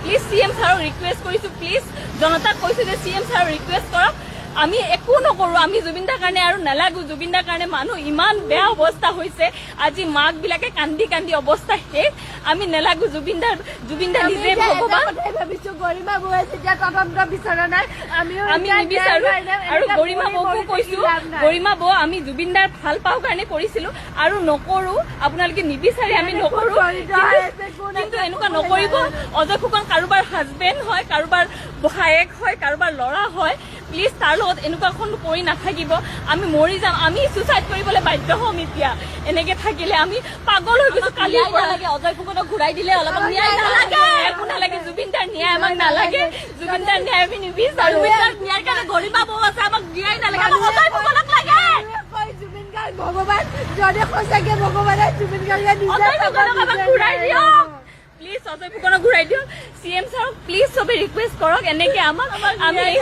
Please CM ছাৰক request কৰিছো, please জনতাক কৈছো যে CM ছাৰক ৰিকুৱেষ্ট কৰক, আমি একো নকৰো, আমি জুবিন দাৰ কাৰণে আৰু নালাগো। জুবিন দাৰ কাৰণে মানুহ ইমান বেয়া অৱস্থা হৈছে, আজি মাক বিলাকে কান্দি কান্দি অৱস্থা শেষ, আমি নালাগো। জুবিন দা নিজে ভগৱান। ভাবিছো গৰিমা বৌয়ে যেতিয়া তদন্ত বিচৰা নাই আমি নিবিচাৰো। আৰু গৰিমা বৌকো কৈছো, গৰিমা বৌ আমি জুবিন দাৰ ভাল পাওঁ কাৰণে কৰিছিলো আৰু নকৰো, আপোনালোকে নিবিচাৰে আমি নকৰো, কিন্তু এনেকুৱা নকৰিব। অজয় ফুকন কাৰোবাৰ হাজবেণ্ড হয়, কাৰোবাৰ ভায়েক হয়, কাৰোবাৰ ল'ৰা হয়, প্লিজ তাৰ লগত এনেকুৱাখন কৰি নাথাকিব। আমি মৰি যাম, আমি চুইচাইড কৰিবলৈ বাধ্য হ'ম এতিয়া এনেকে থাকিলে। আমি পাগল হৈ গৈছো। কালি লাগে অজয় ফুকনক ঘূৰাই দিলে অলপ ন্যায় নালাগে, একো নালাগে। জুবিন দাৰ ন্যায় আমাক নালাগে, জুবিন দাৰ ন্যায় আমি নিবিচাৰো। জুবিন দাৰ ন্যায়ৰ কাৰণে গৰিমা বৌ আছে, আমাক ন্যায় নালাগে, আমাক অজয় ফুকনক লাগে। জুবিন গাৰ্গ ভগৱান, যদি সঁচাকে ভগৱানে জুবিন গাৰ্গে অজয় ফুকনক আমাক ঘূৰাই দিয়ক, প্লিজ অজয় ফুকনক ঘূৰাই দিয়ক। CM ছাৰক প্লিজ চবে ৰিকুৱেষ্ট কৰক, এনেকে আমাক আমি এই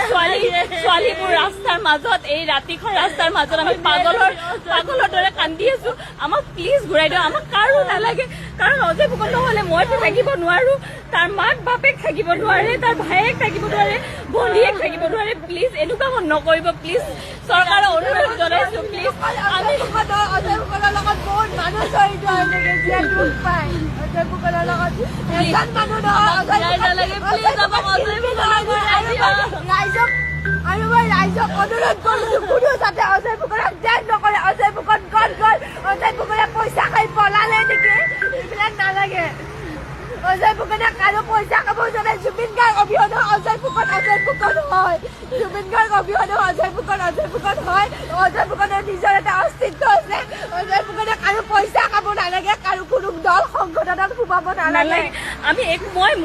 ছোৱালীবোৰ ৰাস্তাৰ মাজত, এই ৰাতিখন ৰাস্তাৰ মাজত আমি পাগলৰ দৰে কান্দি আছো, আমাক প্লিজ ঘূৰাই দিয়ক। আমাক কাৰো নালাগে, কাৰণ অজয় ফুকন নহলে মইতো থাকিব নোৱাৰো, তাৰ মাক বাপেক থাকিব নোৱাৰে, তাৰ ভায়েক থাকিব নোৱাৰে, ভনীয়েক থাকিব নোৱাৰে। প্লিজ এনেকুৱা নকৰিব, প্লিজ চৰকাৰক অনুৰোধ জনাইছো, প্লিজ। আমি অজয় ফুকনৰ লগত বহুত মানুহ জড়িত এনেকে যে দুখ পায়। অজয় ফুকনৰ লগত এজন মানুহ নহয়, নালাগে, প্লিজ আমাক অজয় ফুকনক ঘূৰাই দিয়ক। ৰাইজক আৰু মই ৰাইজক অনুৰোধ কৰিছো, কোনো যাতে অজয় ফুকনক জেল নকৰে। অজয় ফুকন ক'ত গ'ল? অজয় ফুকনে পইচা খাই পলালে নেকি? এইবিলাক নালাগে। অজয় ফুকনে কাৰো পইচা খাব জানে। জুবিন গাৰ্গ অবিহনে অজয় ফুকন হয়, জুবিন গাৰ্গ অবিহনে অজয় ফুকন হয়। অজয় ফুকনৰ নিজৰ এটা অস্তিত্ব আছে। অজয় ফুকনে কাৰো পইচা খাব নালাগে, কাৰো কোনো দল সংগঠনত সোমাব নালাগে। আমি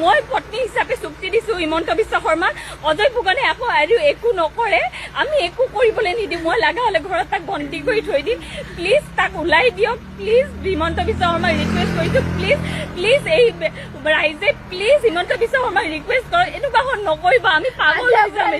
মই পত্নী হিচাপে চুক্তি দিছো হিমন্ত বিশ্ব শৰ্মাক, অজয় ফুকনে আৰু একো নকৰে, আমি একো কৰিবলৈ নিদিওঁ। মই লগা হলে ঘৰত তাক বন্দী কৰি থৈ দিম, প্লিজ তাক ওলাই দিয়ক। প্লিজ হিমন্ত বিশ্ব শৰ্মাক ৰিকুৱেষ্ট কৰিছো, প্লিজ এই ৰাইজে প্লিজ হিমন্ত বিশ্ব শৰ্মাক ৰিকুৱেষ্ট কৰক, এনেকুৱা নকৰিব, আমি পাগল হৈ যাম।